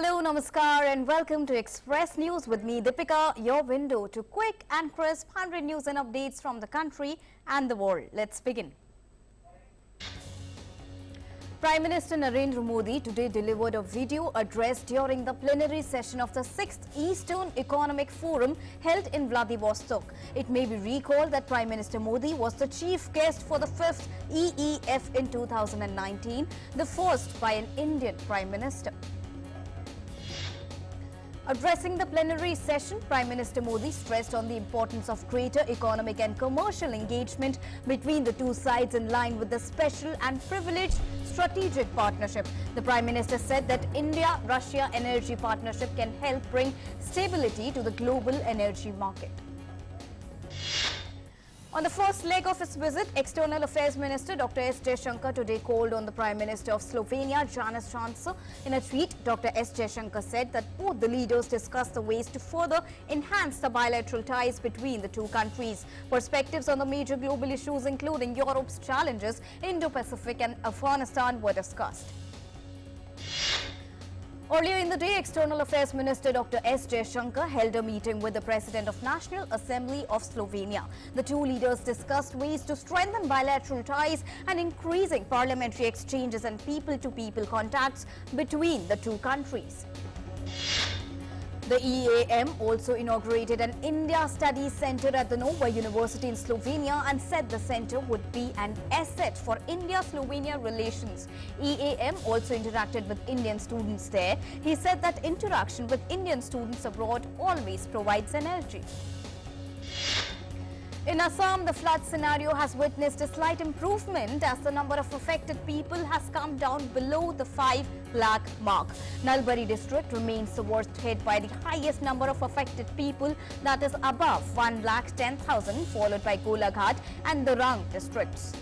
Hello, namaskar and welcome to Express News with me Deepika, your window to quick and crisp 100 news and updates from the country and the world. Let's begin. Prime Minister Narendra Modi today delivered a video address during the plenary session of the 6th Eastern Economic Forum held in Vladivostok. It may be recalled that Prime Minister Modi was the chief guest for the 5th EEF in 2019, the first by an Indian Prime Minister. Addressing the plenary session, Prime Minister Modi stressed on the importance of greater economic and commercial engagement between the two sides in line with the special and privileged strategic partnership. The Prime Minister said that India-Russia energy partnership can help bring stability to the global energy market. On the first leg of his visit, External Affairs Minister Dr. S. Jaishankar today called on the Prime Minister of Slovenia, Janez Janša. In a tweet, Dr. S. Jaishankar said that both the leaders discussed the ways to further enhance the bilateral ties between the two countries. Perspectives on the major global issues including Europe's challenges, Indo-Pacific and Afghanistan were discussed. Earlier in the day, External Affairs Minister Dr. S. Jaishankar held a meeting with the President of National Assembly of Slovenia. The two leaders discussed ways to strengthen bilateral ties and increasing parliamentary exchanges and people-to-people contacts between the two countries. The EAM also inaugurated an India Studies Centre at the Nova University in Slovenia and said the centre would be an asset for India-Slovenia relations. EAM also interacted with Indian students there. He said that interaction with Indian students abroad always provides energy. In Assam, the flood scenario has witnessed a slight improvement as the number of affected people has come down below the 5 lakh mark. Nalbari district remains the worst hit by the highest number of affected people, that is above 1,10,000, followed by Golaghat and Darang districts.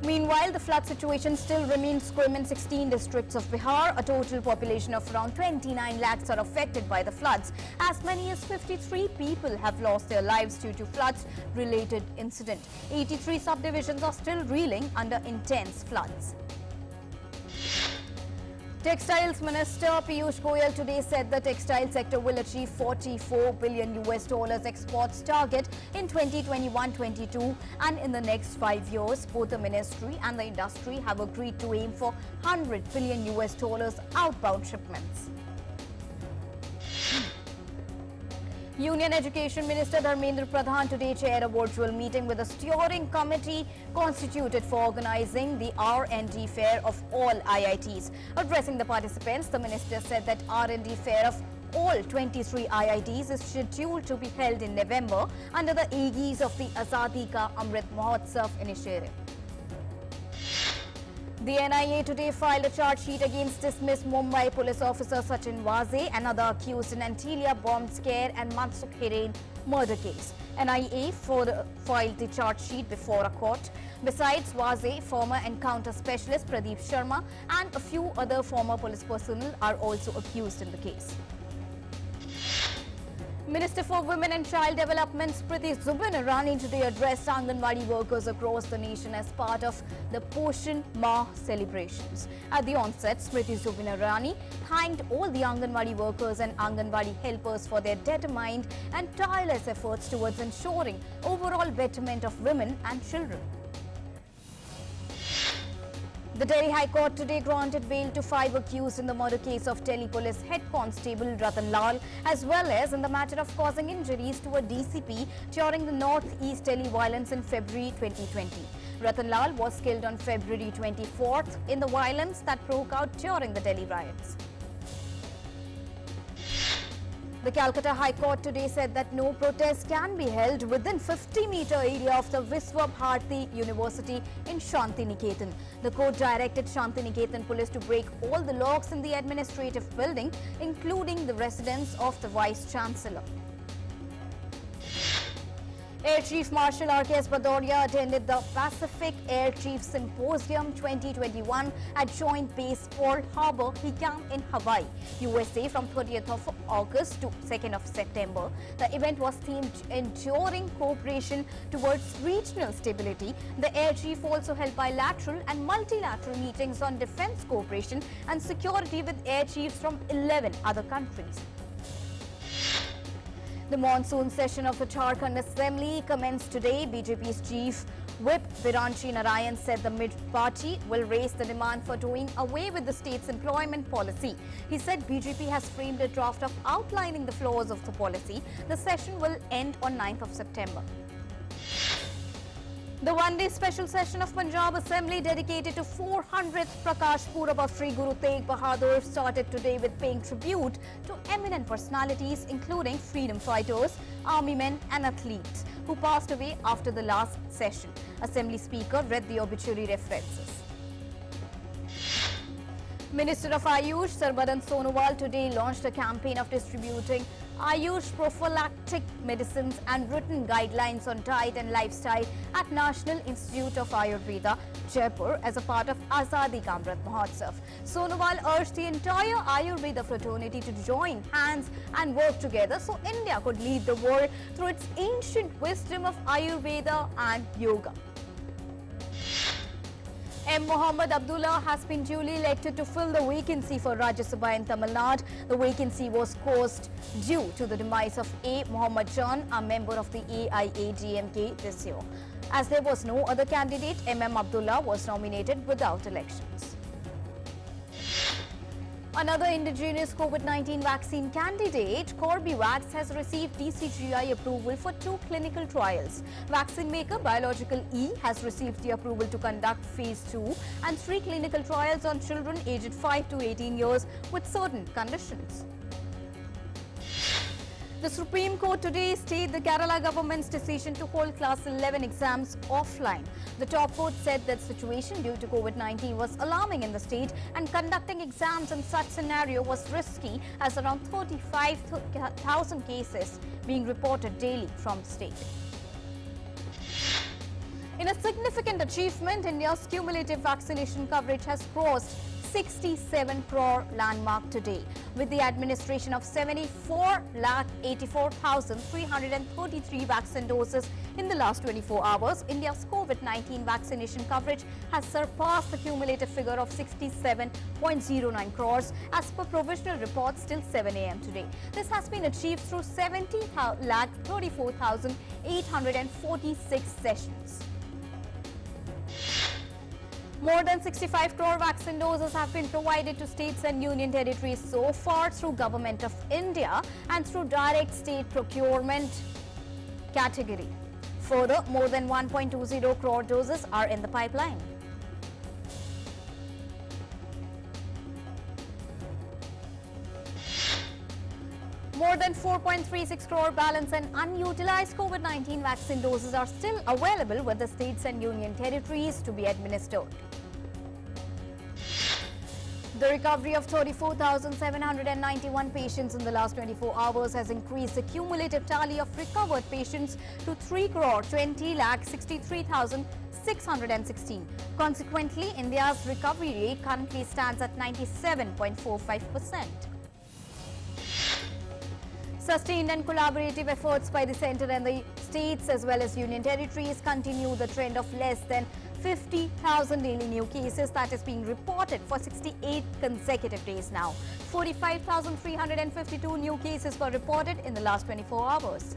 Meanwhile, the flood situation still remains grim in 16 districts of Bihar. A total population of around 29 lakhs are affected by the floods. As many as 53 people have lost their lives due to floods-related incident. 83 subdivisions are still reeling under intense floods. Textiles Minister Piyush Goyal today said the textile sector will achieve $44 billion exports target in 2021-22, and in the next 5 years, both the ministry and the industry have agreed to aim for $100 billion outbound shipments. Union Education Minister Dharmendra Pradhan today chaired a virtual meeting with a steering committee constituted for organizing the R&D fair of all IITs. Addressing the participants, the minister said that R&D fair of all 23 IITs is scheduled to be held in November under the aegis of the Azadi Ka Amrit Mahotsav initiative. The NIA today filed a charge sheet against dismissed Mumbai police officer Sachin WAZE and other accused in Antilia bomb scare and Mansukh Hiren murder case. NIA filed the charge sheet before a court. Besides WAZE, former encounter specialist Pradeep Sharma and a few other former police personnel are also accused in the case. Minister for Women and Child Development Smriti IRANI today addressed Anganwadi workers across the nation as part of the Poshan Mah celebrations. At the onset, Smriti IRANI thanked all the Anganwadi workers and Anganwadi helpers for their determined and tireless efforts towards ensuring overall betterment of women and children. The Delhi High Court today granted bail to 5 accused in the murder case of Delhi Police Head Constable Ratan Lal, as well as in the matter of causing injuries to a DCP during the North-East Delhi violence in February 2020. Ratan Lal was killed on February 24th in the violence that broke out during the Delhi riots. The Calcutta High Court today said that no protest can be held within 50-meter area of the Viswa Bharati University in Shantiniketan. The court directed Shantiniketan police to break all the locks in the administrative building, including the residence of the Vice Chancellor. Air Chief Marshal R.K.S. Bhadoria attended the Pacific Air Chief Symposium 2021 at Joint Base Pearl Harbor, Hickam in Hawaii, USA from 30th of August to 2nd of September. The event was themed Enduring Cooperation Towards Regional Stability. The Air Chief also held bilateral and multilateral meetings on defense cooperation and security with air chiefs from 11 other countries. The monsoon session of the Jharkhand Assembly commenced today. BJP's Chief Whip Viranchi Narayan said the mid-party will raise the demand for doing away with the state's employment policy. He said BJP has framed a draft of outlining the flaws of the policy. The session will end on 9th of September. The one-day special session of Punjab Assembly dedicated to 400th Prakash Purab of Sri Guru Tegh Bahadur started today with paying tribute to eminent personalities including freedom fighters, army men and athletes who passed away after the last session. Assembly Speaker read the obituary references. Minister of Ayush Sarbadan Sonowal today launched a campaign of distributing Ayush prophylactic medicines and written guidelines on diet and lifestyle at National Institute of Ayurveda, Jaipur as a part of Azadi Ka Amrit Mahotsav. Sonowal urged the entire Ayurveda fraternity to join hands and work together so India could lead the world through its ancient wisdom of Ayurveda and yoga. M. Mohammad Abdullah has been duly elected to fill the vacancy for Rajya Sabha in Tamil Nadu. The vacancy was caused due to the demise of A. Muhammad Jan, a member of the AIADMK this year. As there was no other candidate, M. Abdullah was nominated without elections. Another indigenous COVID-19 vaccine candidate, Corbevax, has received DCGI approval for 2 clinical trials. Vaccine maker Biological E has received the approval to conduct phase 2 and 3 clinical trials on children aged 5 to 18 years with certain conditions. The Supreme Court today stayed the Kerala government's decision to hold Class 11 exams offline. The top court said that situation due to COVID-19 was alarming in the state and conducting exams in such scenario was risky as around 35,000 cases being reported daily from the state. In a significant achievement, India's cumulative vaccination coverage has crossed 67 crore landmark today. With the administration of 74,84,333 vaccine doses in the last 24 hours, India's COVID-19 vaccination coverage has surpassed the cumulative figure of 67.09 crores as per provisional reports till 7 a.m. today. This has been achieved through 70,34,846 sessions. More than 65 crore vaccine doses have been provided to states and union territories so far through Government of India and through direct state procurement category. Further, more than 1.20 crore doses are in the pipeline. More than 4.36 crore balance and unutilized COVID-19 vaccine doses are still available with the states and union territories to be administered. The recovery of 34,791 patients in the last 24 hours has increased the cumulative tally of recovered patients to 3,20,63,616. Consequently, India's recovery rate currently stands at 97.45%. Sustained and collaborative efforts by the centre and the states as well as union territories continue the trend of less than 50,000 daily new cases that is being reported for 68 consecutive days now. 45,352 new cases were reported in the last 24 hours.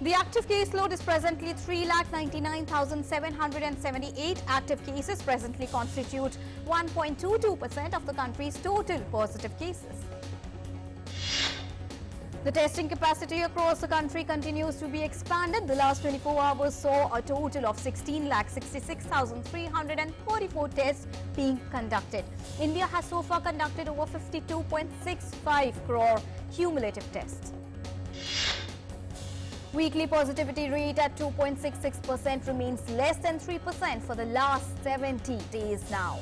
The active case load is presently 3,99,778. Active cases presently constitute 1.22% of the country's total positive cases. The testing capacity across the country continues to be expanded. The last 24 hours saw a total of 16,66,344 tests being conducted. India has so far conducted over 52.65 crore cumulative tests. Weekly positivity rate at 2.66% remains less than 3% for the last 70 days now.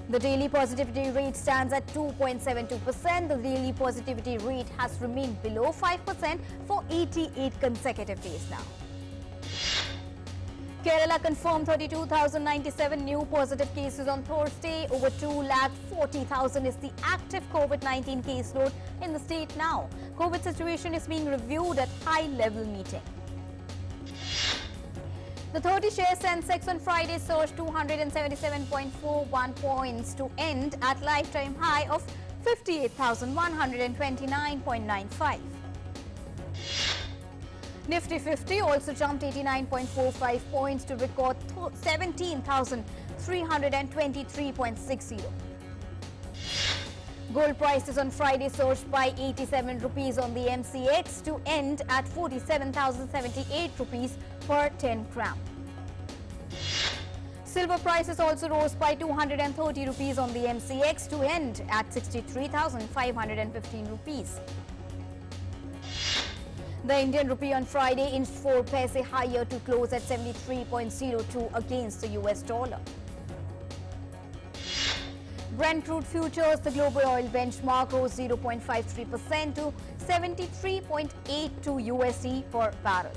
The daily positivity rate stands at 2.72%. The daily positivity rate has remained below 5% for 88 consecutive days now. Kerala confirmed 32,097 new positive cases on Thursday. Over 2,40,000 is the active COVID-19 caseload in the state now. COVID situation is being reviewed at high-level meeting. The 30-share SENSEX on Friday surged 277.41 points to end at lifetime high of 58,129.95. NIFTY 50 also jumped 89.45 points to record 17,323.60. Gold prices on Friday surged by 87 rupees on the MCX to end at 47,078 rupees per 10 gram. Silver prices also rose by 230 rupees on the MCX to end at 63,515 rupees. The Indian rupee on Friday inched 4 paise higher to close at 73.02 against the US dollar. Brent crude futures, the global oil benchmark, rose 0.53% to 73.82 USD per barrel.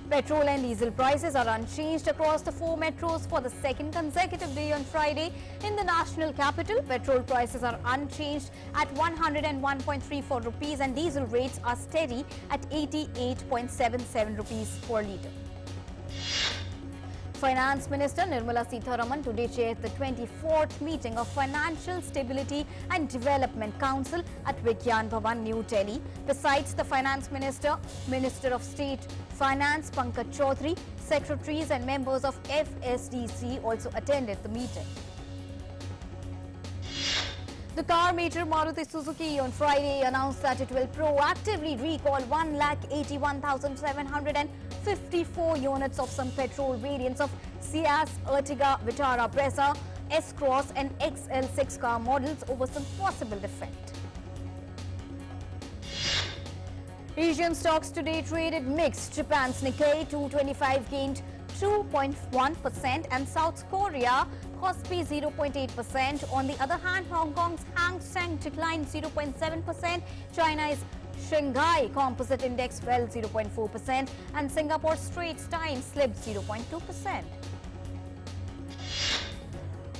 Petrol and diesel prices are unchanged across the 4 metros for the second consecutive day on Friday. In the national capital, petrol prices are unchanged at 101.34 rupees and diesel rates are steady at 88.77 rupees per litre. Finance Minister Nirmala Sitharaman today chaired the 24th meeting of Financial Stability and Development Council at Vigyan Bhavan, New Delhi. Besides the Finance Minister, Minister of State Finance Pankaj Chaudhary, secretaries and members of FSDC also attended the meeting. The car major Maruti Suzuki on Friday announced that it will proactively recall 1,81,754 units of some petrol variants of Ciaz, Ertiga, Vitara, Brezza, S-Cross and XL6 car models over some possible defect. Asian stocks today traded mixed. Japan's Nikkei 225 gained 2.1% and South Korea Kospi 0.8%. On the other hand, Hong Kong's Hang Seng declined 0.7%. China's Shanghai Composite Index fell 0.4% and Singapore's Straits Times slipped 0.2%.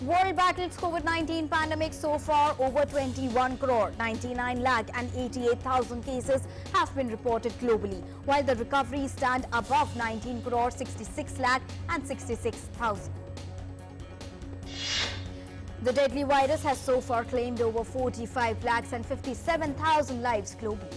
World battles COVID-19 pandemic so far. Over 21 crore, 99 lakh and 88,000 cases have been reported globally, while the recoveries stand above 19 crore, 66 lakh and 66,000. The deadly virus has so far claimed over 45 lakhs and 57,000 lives globally.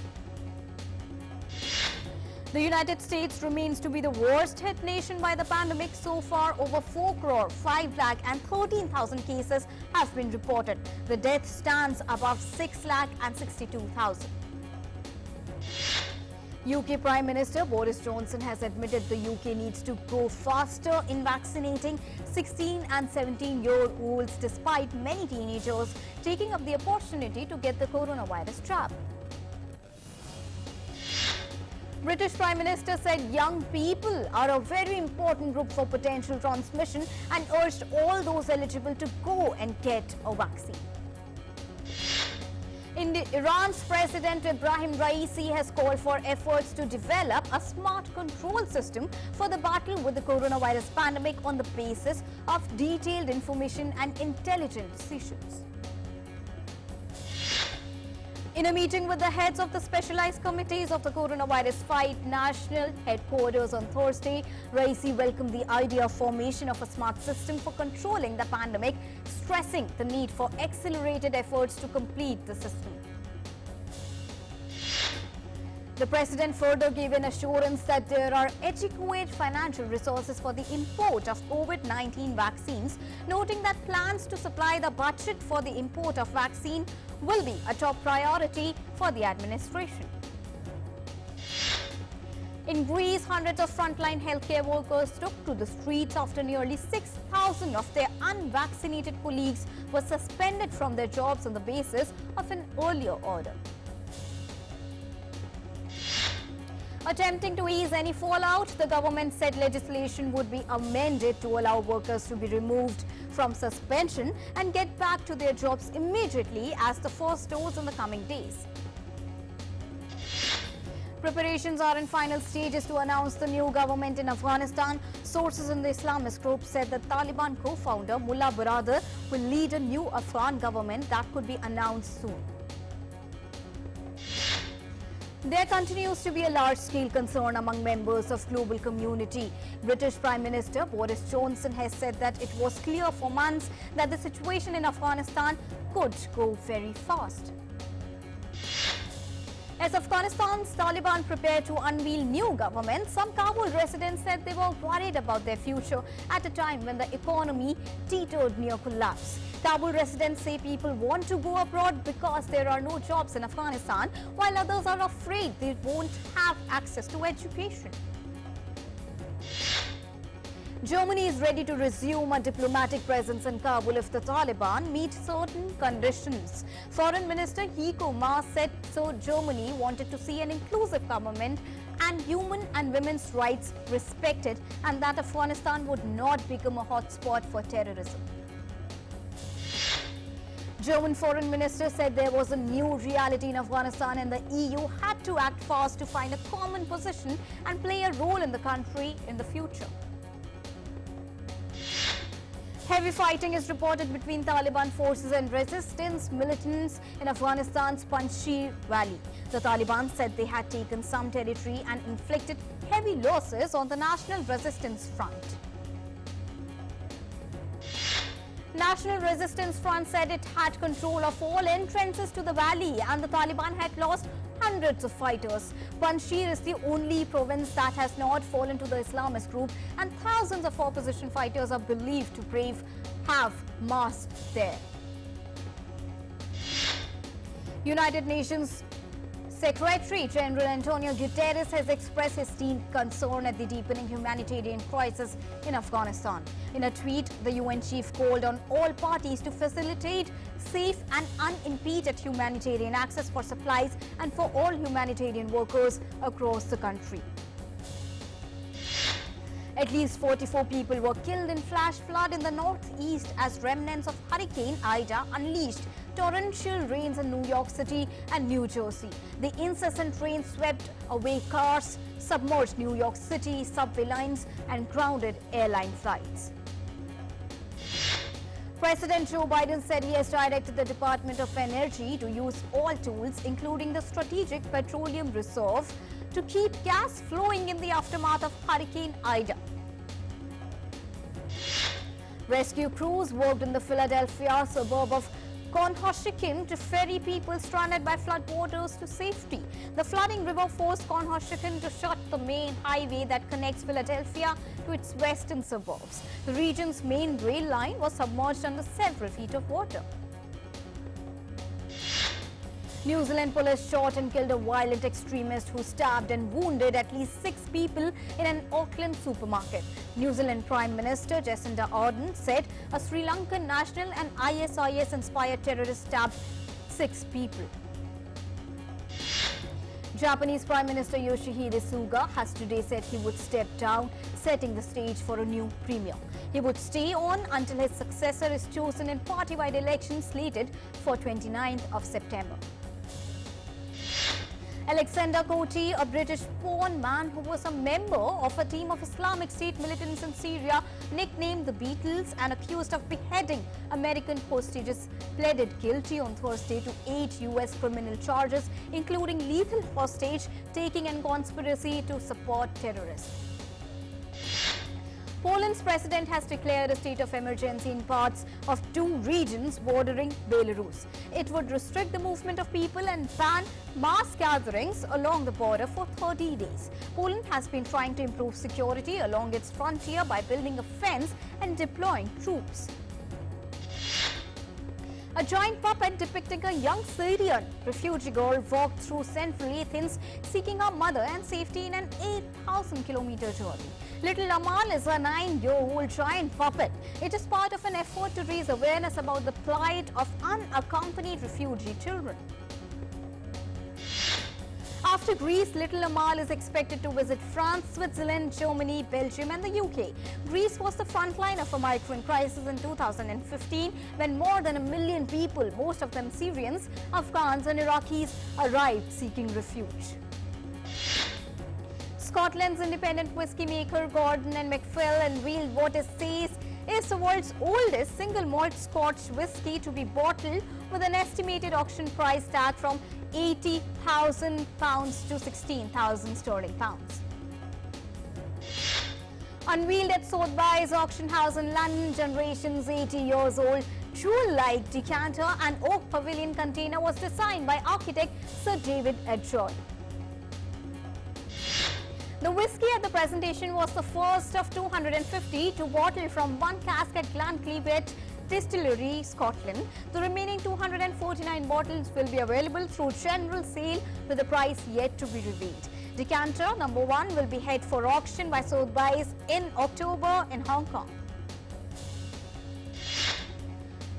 The United States remains to be the worst hit nation by the pandemic so far. Over 4 crore, 5 lakh and 13,000 cases have been reported. The death stands above 6 lakh and 62,000. UK Prime Minister Boris Johnson has admitted the UK needs to go faster in vaccinating 16 and 17-year-olds despite many teenagers taking up the opportunity to get the coronavirus jab. British Prime Minister said young people are a very important group for potential transmission and urged all those eligible to go and get a vaccine. Iran's President Ibrahim Raisi has called for efforts to develop a smart control system for the battle with the coronavirus pandemic on the basis of detailed information and intelligent decisions. In a meeting with the heads of the specialized committees of the coronavirus fight national headquarters on Thursday, Raisi welcomed the idea of formation of a smart system for controlling the pandemic, stressing the need for accelerated efforts to complete the system. The president further gave an assurance that there are adequate financial resources for the import of COVID-19 vaccines, noting that plans to supply the budget for the import of vaccine will be a top priority for the administration. In Greece, hundreds of frontline healthcare workers took to the streets after nearly 6,000 of their unvaccinated colleagues were suspended from their jobs on the basis of an earlier order. Attempting to ease any fallout, the government said legislation would be amended to allow workers to be removed from suspension and get back to their jobs immediately as the first dose in the coming days. Preparations are in final stages to announce the new government in Afghanistan. Sources in the Islamist group said that Taliban co-founder Mullah Baradar will lead a new Afghan government that could be announced soon. There continues to be a large-scale concern among members of global community. British Prime Minister Boris Johnson has said that it was clear for months that the situation in Afghanistan could go very fast. As Afghanistan's Taliban prepare to unveil new government, some Kabul residents said they were worried about their future at a time when the economy teetered near collapse. Kabul residents say people want to go abroad because there are no jobs in Afghanistan, while others are afraid they won't have access to education. Germany is ready to resume a diplomatic presence in Kabul if the Taliban meet certain conditions. Foreign Minister Heiko Maas said so Germany wanted to see an inclusive government and human and women's rights respected, and that Afghanistan would not become a hotspot for terrorism. German Foreign Minister said there was a new reality in Afghanistan and the EU had to act fast to find a common position and play a role in the country in the future. Heavy fighting is reported between Taliban forces and resistance militants in Afghanistan's Panjshir Valley. The Taliban said they had taken some territory and inflicted heavy losses on the National Resistance Front. National Resistance Front said it had control of all entrances to the valley and the Taliban had lost hundreds of fighters. Panjshir is the only province that has not fallen to the Islamist group, and thousands of opposition fighters are believed to have massed there. United Nations Secretary General Antonio Guterres has expressed his deep concern at the deepening humanitarian crisis in Afghanistan. In a tweet, the UN chief called on all parties to facilitate safe and unimpeded humanitarian access for supplies and for all humanitarian workers across the country. At least 44 people were killed in flash flood in the northeast as remnants of Hurricane Ida unleashed torrential rains in New York City and New Jersey. The incessant rain swept away cars, submerged New York City subway lines, and grounded airline flights. President Joe Biden said he has directed the Department of Energy to use all tools, including the Strategic Petroleum Reserve, to keep gas flowing in the aftermath of Hurricane Ida. Rescue crews worked in the Philadelphia suburb of Conshohocken to ferry people stranded by floodwaters to safety. The flooding river forced Conshohocken to shut the main highway that connects Philadelphia to its western suburbs. The region's main rail line was submerged under several feet of water. New Zealand police shot and killed a violent extremist who stabbed and wounded at least 6 people in an Auckland supermarket. New Zealand Prime Minister Jacinda Ardern said a Sri Lankan national and ISIS-inspired terrorist stabbed 6 people. Japanese Prime Minister Yoshihide Suga has today said he would step down, setting the stage for a new premier. He would stay on until his successor is chosen in party-wide elections slated for 29th of September. Alexander Koti, a British-born man who was a member of a team of Islamic State militants in Syria, nicknamed the Beatles and accused of beheading American hostages, pleaded guilty on Thursday to 8 U.S. criminal charges, including lethal hostage taking and conspiracy to support terrorists. Poland's president has declared a state of emergency in parts of 2 regions bordering Belarus. It would restrict the movement of people and ban mass gatherings along the border for 30 days. Poland has been trying to improve security along its frontier by building a fence and deploying troops. A giant puppet depicting a young Syrian refugee girl walked through central Athens seeking her mother and safety in an 8,000-kilometer journey. Little Amal is a 9-year-old giant puppet. It is part of an effort to raise awareness about the plight of unaccompanied refugee children. After Greece, little Amal is expected to visit France, Switzerland, Germany, Belgium and the UK. Greece was the frontline of a migrant crisis in 2015 when more than 1 million people, most of them Syrians, Afghans and Iraqis, arrived seeking refuge. Scotland's independent whisky maker Gordon and MacPhail unveiled what it says is the world's oldest single malt Scotch whisky to be bottled with an estimated auction price tag from £80,000 to £16,000 Unveiled at SOTHEBY'S auction house in London, generations 80 years old, jewel-like decanter and oak pavilion container was designed by architect Sir David Edgeoy. The whisky at the presentation was the first of 250 to bottle from one cask at Glenclivet Distillery, Scotland. The remaining 249 bottles will be available through general sale with the price yet to be revealed. Decanter number 1 will be held for auction by SOTHEBY'S in October in Hong Kong.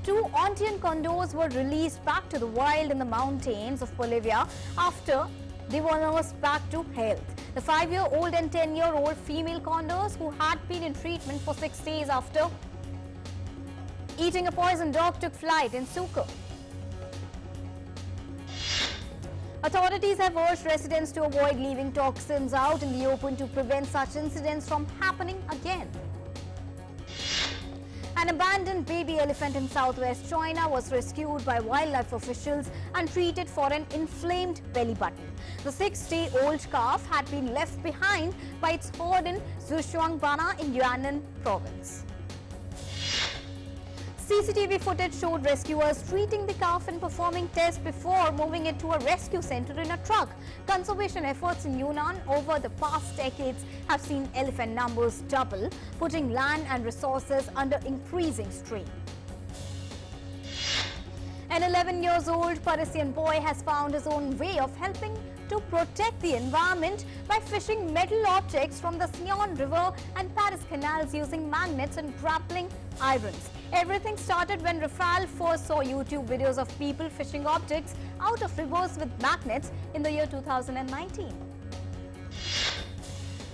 2 Ontian condors were released back to the wild in the mountains of Bolivia after they were nursed back to health. The 5-year-old and 10-year-old female condors who had been in treatment for 6 days after eating a poison dog took flight in Sucre. Authorities have urged residents to avoid leaving toxins out in the open to prevent such incidents from happening again. An abandoned baby elephant in southwest China was rescued by wildlife officials and treated for an inflamed belly button. The 6-day-old calf had been left behind by its herd in Zhuangbanna in Yunnan province. CCTV footage showed rescuers treating the calf and performing tests before moving it to a rescue center in a truck. Conservation efforts in Yunnan over the past decades have seen elephant numbers double, putting land and resources under increasing strain. An 11-year-old Parisian boy has found his own way of helping to protect the environment by fishing metal objects from the Seine River and Paris canals using magnets and grappling irons. Everything started when Rafael first saw YouTube videos of people fishing objects out of rivers with magnets in the year 2019.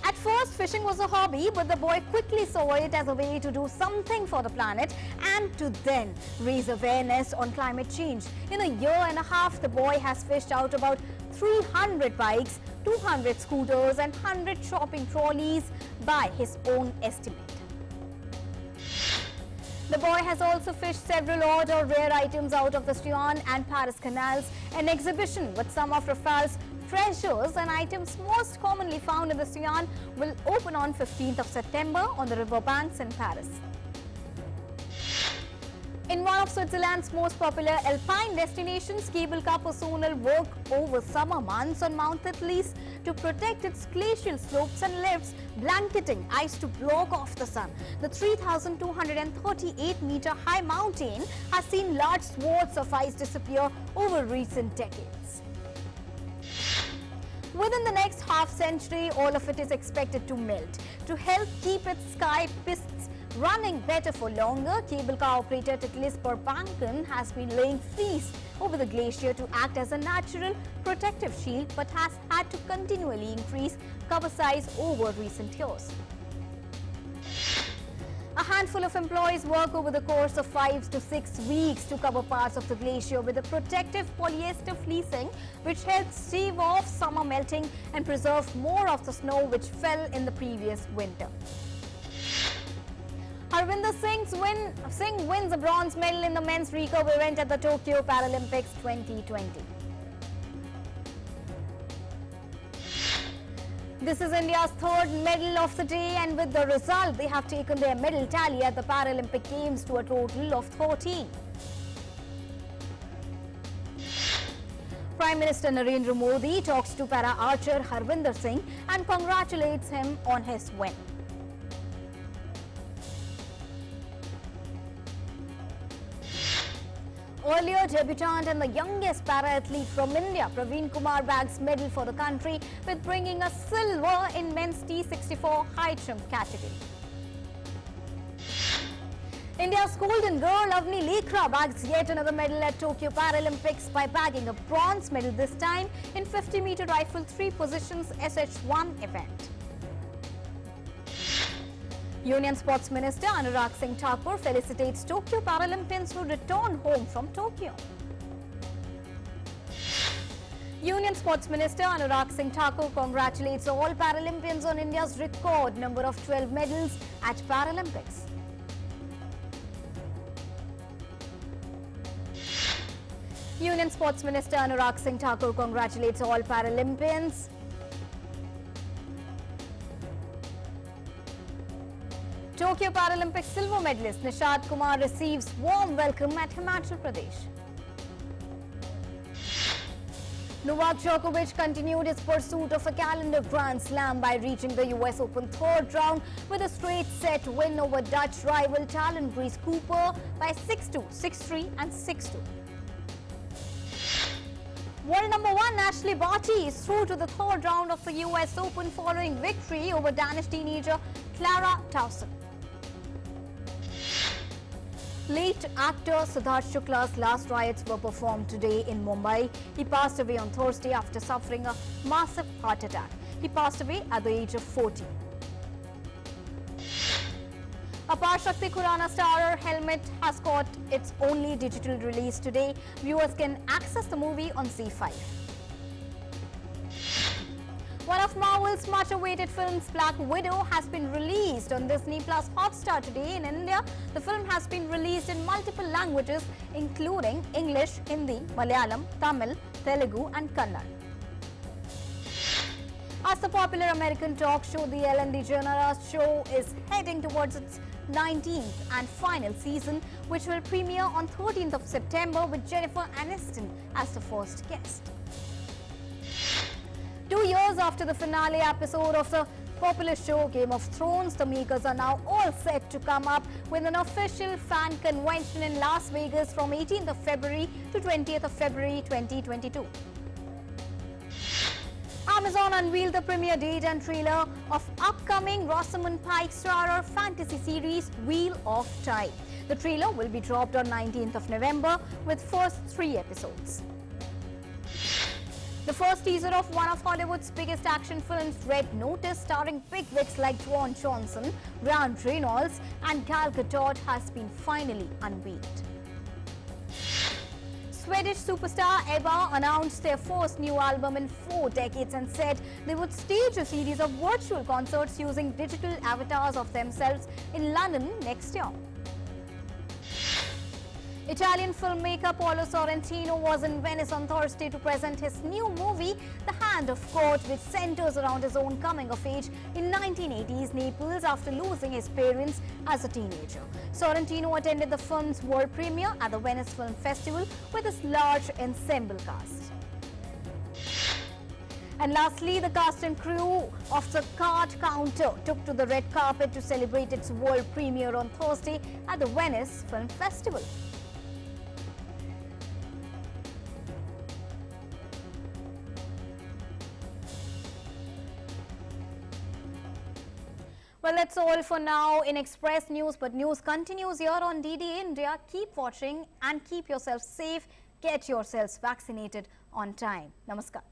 At first, fishing was a hobby, but the boy quickly saw it as a way to do something for the planet and to then raise awareness on climate change. In a year and a half, the boy has fished out about 300 bikes, 200 scooters and 100 shopping trolleys by his own estimate. The boy has also fished several odd or rare items out of the Seine and Paris canals. An exhibition with some of Rafael's treasures and items most commonly found in the Seine will open on 15th of September on the riverbanks in Paris. In one of Switzerland's most popular alpine destinations, cable car personnel work over summer months on Mount Titlis to protect its glacial slopes and lifts, blanketing ice to block off the sun. The 3,238-meter high mountain has seen large swaths of ice disappear over recent decades. Within the next half-century, all of it is expected to melt. To help keep its sky piston running better for longer, cable car operator Titlis Perbanken has been laying fleece over the glacier to act as a natural protective shield, but has had to continually increase cover size over recent years. A handful of employees work over the course of 5 to 6 weeks to cover parts of the glacier with a protective polyester fleecing, which helps stave off summer melting and preserve more of the snow which fell in the previous winter. Harvinder Singh wins a bronze medal in the men's recurve event at the Tokyo Paralympics 2020. This is India's 3rd medal of the day, and with the result, they have taken their medal tally at the Paralympic Games to a total of 13. Prime Minister Narendra Modi talks to para-archer Harvinder Singh and congratulates him on his win. Earlier debutant and the youngest para-athlete from India, Praveen Kumar bags medal for the country with bringing a silver in men's T64 high jump category. India's golden girl Avni Lekra bags yet another medal at Tokyo Paralympics by bagging a bronze medal, this time in 50-meter rifle 3 positions SH1 event. Union Sports Minister Anurag Singh Thakur felicitates Tokyo Paralympians who return home from Tokyo. Union Sports Minister Anurag Singh Thakur congratulates all Paralympians on India's record number of 12 medals at Paralympics. Union Sports Minister Anurag Singh Thakur congratulates all Paralympians. Tokyo Paralympics silver medalist Nishad Kumar receives warm welcome at Himachal Pradesh. Novak Djokovic continued his pursuit of a calendar Grand Slam by reaching the US Open third round with a straight set win over Dutch rival Talon Breeze Cooper by 6-2, 6-3 and 6-2. World number 1 Ashley Barty is through to the third round of the US Open following victory over Danish teenager Clara Towson. Late actor SHUKLA'S last rites were performed today in Mumbai. He passed away on Thursday after suffering a massive heart attack. He passed away at the age of 40. Apar Shakti Khurana starrer Helmet has got its only digital release today. Viewers can access the movie on Z5. One of Marvel's much-awaited films, Black Widow, has been released on Disney+HOTSTAR today in India. The film has been released in multiple languages, including English, Hindi, Malayalam, Tamil, Telugu and Kannada. As the popular American talk show The Ellen DeGeneres Show is heading towards its 19th and final season, which will premiere on 13th of September with Jennifer Aniston as the first guest. 2 years after the finale episode of the popular show Game of Thrones, the makers are now all set to come up with an official fan convention in Las Vegas from 18th of February to 20th of February 2022. Amazon unveiled the premiere date and trailer of upcoming Rosamund Pike starrer fantasy series Wheel of Time. The trailer will be dropped on 19th of November with first 3 episodes. The first teaser of one of Hollywood's biggest action films, Red Notice, starring bigwigs like Dwayne Johnson, Ryan Reynolds and Gal Gadot, has been finally unveiled. Swedish superstar ABBA announced their first new album in 4 decades and said they would stage a series of virtual concerts using digital avatars of themselves in London next year. Italian filmmaker Paolo Sorrentino was in Venice on Thursday to present his new movie, The Hand of God, which centers around his own coming of age in 1980s Naples after losing his parents as a teenager. Sorrentino attended the film's world premiere at the Venice Film Festival with his large ensemble cast. And lastly, the cast and crew of The Card Counter took to the red carpet to celebrate its world premiere on Thursday at the Venice Film Festival. Well, that's all for now in Express News, but news continues here on DD India. Keep watching and keep yourself safe. Get yourselves vaccinated on time. Namaskar.